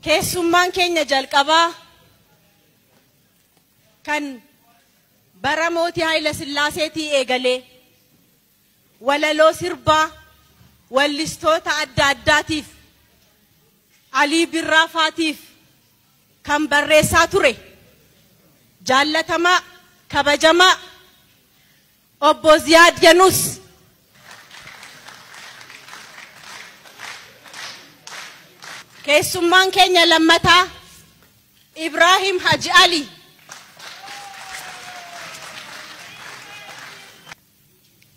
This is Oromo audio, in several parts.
keessummaan keenya jalqabaa kan bara mootii Haayila Sillaaseetii eegalee walaloo sirbaa wallistoota adda addaatiif Alii Birraa faatiif kan barreessaa ture jaallatamaa kabajamaa obbo Ziyaad Yanuus keessummaan keenya lammataa Ibrahim Haji Ali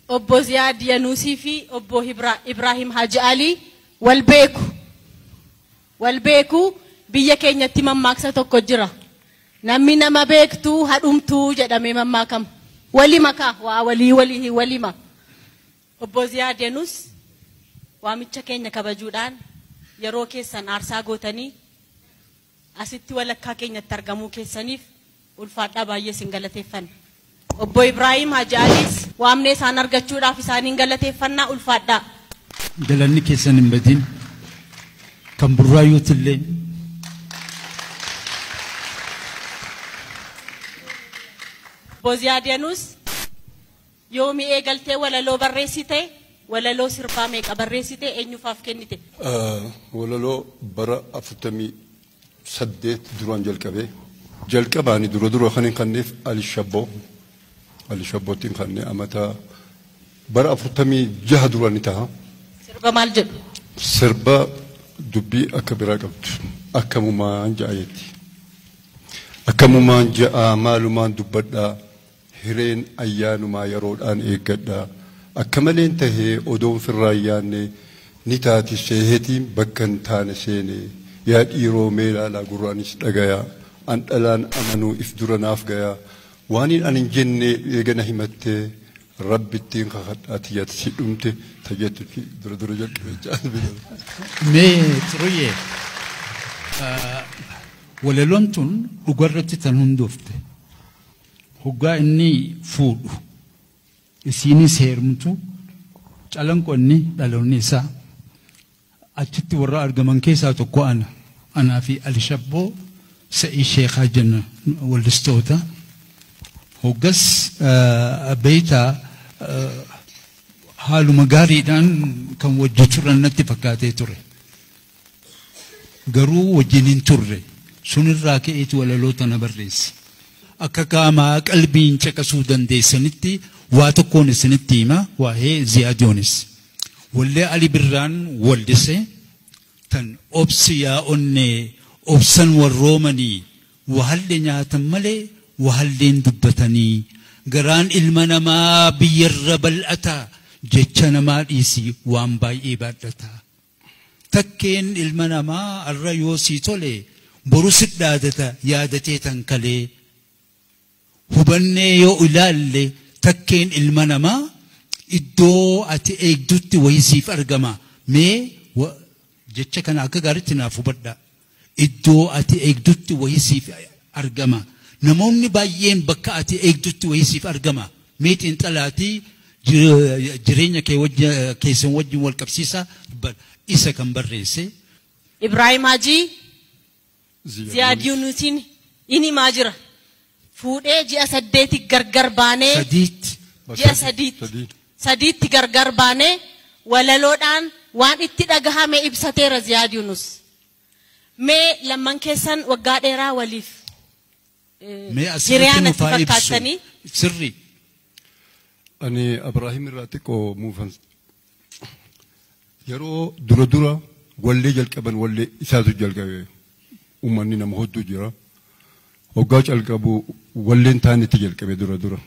obbo Ziyaad Yanuusii fi obbo Ibrahim Haji Ali wal beeku biyya keenyatti mammaaksa tokko jira namni nama beektuu hadhumtuu jedhamee mammaakama walima ka waa walima obbo Ziyaad Yanuus waamicha keenya kabajuudhaan yeroo keessan aarsaa gootanii asitti walakkaa keenyatti argamuu keessaniif ulfaadhaa baay'ee sin galateeffanna obbo Ibrahim Haji Aliis waamnee isaan argachuudhaaf isaaniin galateeffannaa ulfaadhaa galanni keessan hin badin kan burraayyootillee obbo Ziyaad Yanuus yoomi eegaltee walaloo barreessite walaloo sirbaa meeqa barreessite eenyufaaf kennite walaloo bara 48 duraan jalqabaani dura kanin kanneef Ali Shabbootiin kanne amata bara 46 duraan ni taha sirba maal jedhu sirba dubbii akka biraa qabdu akkamumaan ja'ayetti akkamumaan ja'a maalumaan dubbadhaa hireen ayyaanumaa yeroodhaan eeggadhaa akkamaleen tahee odoon firraayyaanne ni taati seehetiin bakkan taane seene yaa dhiiroo meelaalaa gurraanis dhagayaa an dhalaan amanuu if duranaaf gayaa waaniin anin jenne eegana himattee rabbittiin kakadhaati yaati si dhumte tajeetu dura jalqabee mee xuruyyee walaloon tun dhugarratti tan hundoofte hoggaa inni fuudhu isinis heerumtu calanqonni dhaloonni isaa achitti warra argaman keessaa tokko anaa fi Ali Shabboo Sa'ii Sheekhaa jenna wallistoota hoggas beeytaa haaluma gaariidhaan kan wajji turan natti fakkaatee ture garuu wajjin hin turre sunirraa ka'eetu walaloota na barreesse akka qaamaa qalbiin caqasuu dandeessanitti waa tokkoon isinitti hima waa'ee Ziyaad Yanuus wallee Ali Birraan wallise tan obsi yaa onnee obsan warroomanii wahalli nyaatan malee wahalleen dubbatanii garaan ilma namaa biyyarra bal'ata jecha namaa dhiisii waan baay'ee baadhata takkeen ilma namaa arra yoo sii tole boru sidhaadata yaadatee tan kalee hubannee yoo ilaalle takkeen ilma namaa iddoo ati eegdutti wayisiif argama mee jecha kana akka gaariitti naaf hubadha iddoo ati eegdutti wayisiif argama namoonni baay'een bakka ati eegdutti wayisiif argama mee xiinxalaatii jireenya keessan wajjin wal qabsiisa isa kan barreesse Ibrahim Haji Ziyaad Yanuusiin inni maa jira fuudhee ji'a 8 gargar baanee ji'a 8 gargar baanee walaloodhaan waan itti dhagahame ibsateera Ziyaad Yanuus mee lamman keessan waggaa dheeraa waliif jireenyaa natti fakkaatanii sirri ani Ibrahim irraa xiqqoo muufan yeroo dura wallee jalqaban wallee isaatu jalqabe ummanni nama hodduu jira hoggaa calqabu walleen taanitti jalqabe dura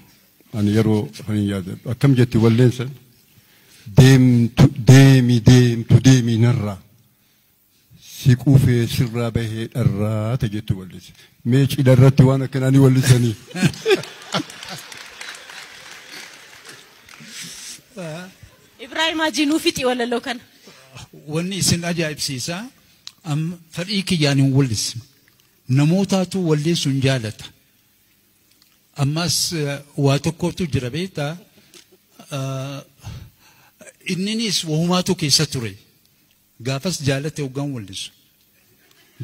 ani yeroo hani yaada akkam jetti walleen san deemi narraa si quufee sirraa bahee dharraa tajettu wallise mee cidharratti waan akkanaanii wallisanii Ibrahim Haji nuufiti walaloo kana wanni isin ajaa'ibsiisaa fedhii kiyyaan hin wallisne namootaatu walleessuun jaalata ammas waa tokkotu jira beektaa inninis wahumaatu keessa ture gaafas jaalate hoggaan wallisu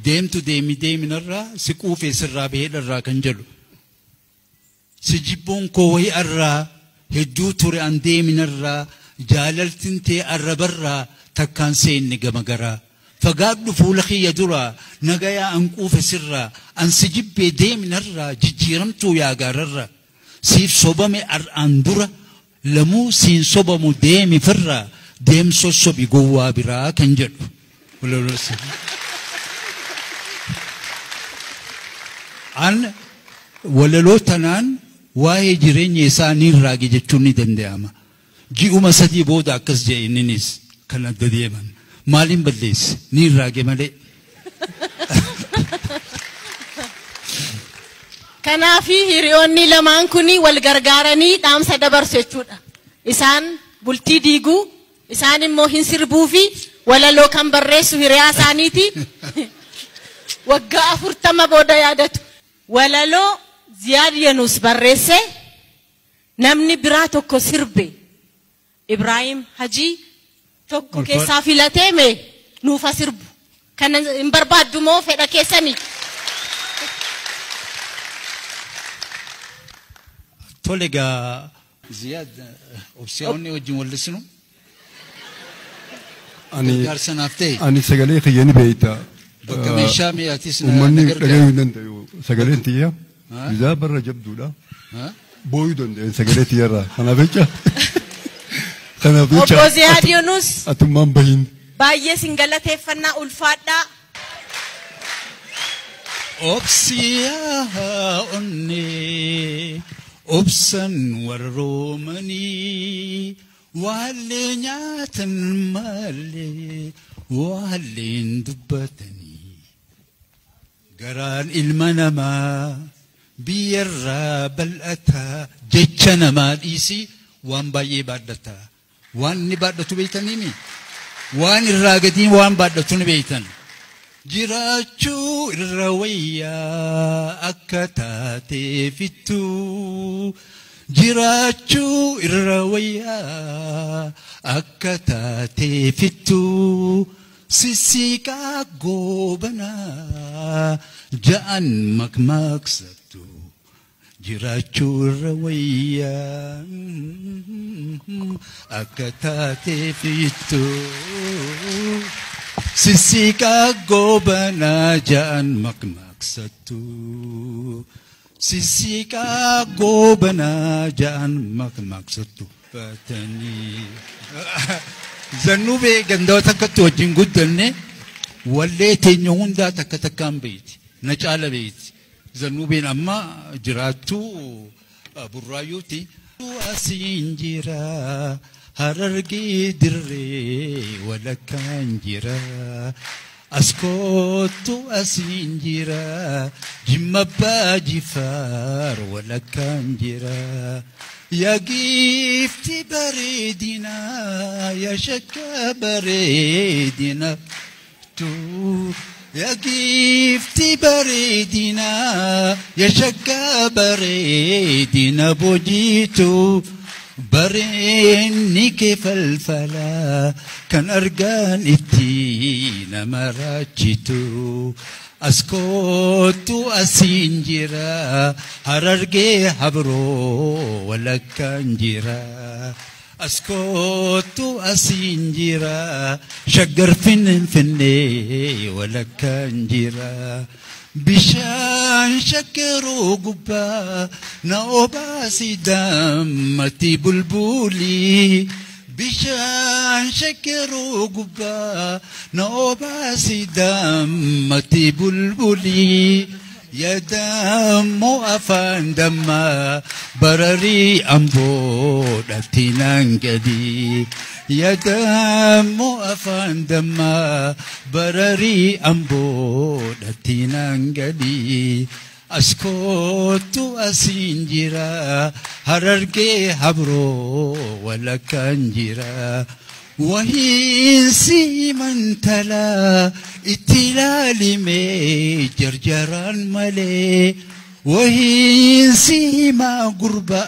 deemtu deeminarraa si quufee sirraa baheedharraa kan jedhu si jibboon koo wayii arraa hedduu ture an deeminarraa jaalaltiin tee arrabarraa takkaan seenne gama garaa fagaadhu fuula kiyya duraa nagayaa an quufe sirraa an si jibbee deeminarraa jijjiiramtuu yaa gaararraa siif sobame ar'aan dura lamuu siin sobamu deemi firraa deem sossobi gowwaa biraa kan jedhu an walaloo tanaan waa'ee jireenya isaanii raage jechuun ni danda'ama ji'uma sadii booda akkas jedhe inninis kan adda deeman maaliin balleesse ni raage malee kanaafi hiriyoonni lamaan kuni wal gargaaranii dhaamsa dabarsu jechuudha isaan bultii diiguu isaan immoo hin sirbuu fi walaloo kan barreessu hiriyaa isaaniiti waggaa 40 booda yaadatu walaloo Ziyaad Yunus barreesse namni biraa tokko sirbe Ibrahim Haji tokko keessaa filatee mee nuufa sirbu kan hin barbaaddu moo fedha keessanii tolega Ziyaad opsiyoonni wajjin wallisnu ani sagalee khiyyani beeyta bakka meeshaa mi'aatis ummanni dhagayuu hin danda'u sagaleen tiyya bizaa barra jabduudha booyuu danda'e sagalee tiyyarraa kanaaf jecha obbo Ziyaad Yunus atummaan bahin baay'ee singalateeffannaa ulfaadhaa obsiyaa onnee obsan warroomanii waalee nyaatan malee waaleen dubbatanii garaan ilma namaa biyyarraa bal'ataa jecha namaa dhiisii waan baay'ee baadhataa waan inni baadhatu beeytaniimi waan irraa gadii waan baadhatu ni beeytan jiraachuu irra wayyaa akka taateefittuu jiraachuu irra wayyaa akka taateefittuu sissiiqaa goobanaa ja'an makmaaksattu jiraachuu irra wayyaa akka taateefittuu sissiiqaa goobanaa ja'an makmaaksattu sissiiqaa goobanaa ja'an makmaaksattu baatanii zannubee gandoota akkatti wajjin guddanne wallee teenya hundaa takka takkaan beeyti na caala beeyti zannubeen amma jiraattuu burraayyuuti asiin jira harargee dirree walakkaan jira askootu asiin jira jimma abbaa jifaar walakkaan jira yaa giifti bareedinaa yaa shakka bareedina yaa giifti bareedinaa yaa shakka bareedina bojiitu bareenni kee falfalaa kan argaan itti nama raachitu askootu asiin jira harargee habroo walakkaan jira askootu asiin jira shaggar finfinnee walakkaan jira bishaan shakkeroo gubbaa na obaasi dammatti bulbulii bishaan shakkeroo gubbaa na obaasi dammatti bulbulii yadammoo afaan dammaa bararii amboodhatti naan gadii yadammoo afaan dammaa bararii amboodhatti naan gadii askootu asiin jira harargee habroo walakkaan jira wahiinsi mantalaa itti ilaalimee jarjaraan malee wahiinsi himaa gurba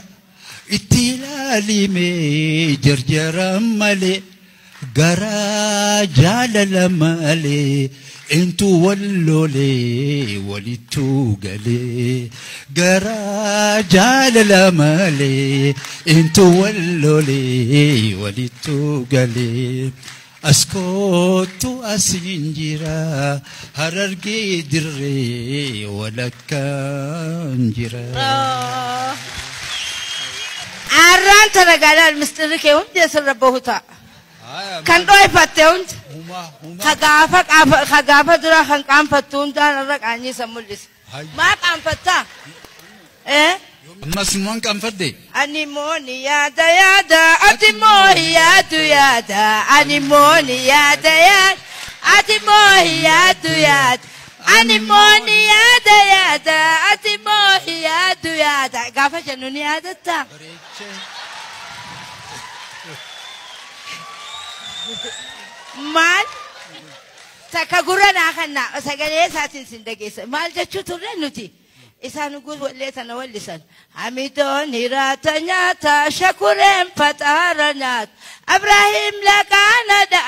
itti ilaalimee jarjaraan malee garaa jaalala malee Intu wallole walitu gale gara jalala male intu wallole walitu gale askotu asinjira hararge dirre walakanjira arran taragala almistri ke hunde sarrabuta kan doi fatte خجافة درا خن كام فتون دار الرك عني سمولس ما كام فتا إيه ما سمون كام فدي أنيموني يا دا يا دا أتيموني يا دو يا دا أنيموني يا دا يا أتيموني يا دو يا دا أنيموني يا دا يا دا أتيموني يا دو يا دا كافة جنوني يا دا تا مال تكغرنا خنا سجلي ساتين سندقيس مال جتشو ترنوتي إسان نقول وليتنا ولسان حميدون هيراتنا تا شكرين فتارنات إبراهيم لكان دا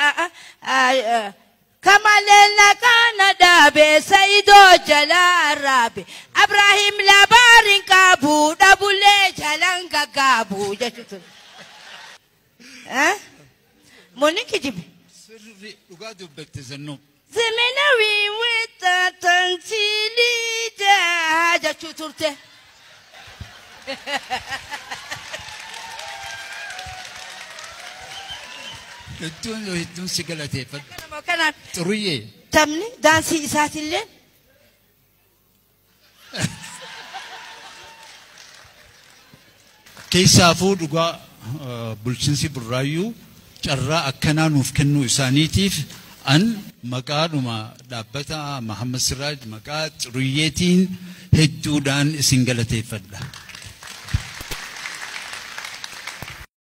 كمال لكان دا بسيدو جلال رابي إبراهيم لبارين كابو دبولي جلان كابو جتشو ها مونيكي جيبي سري وقادوا بتزنوا زمنوي وتتنسيلي جاجة شطورته هدون سجلتي فد كان ترويه تمني دانسي إسات الليل كيسافو دقا بلشنسي برايو جرا أكنا نفكنو إسانيتيف أن مقادما دابتا محمد سراج مقاد ريتين هدودان سنجلتي فدا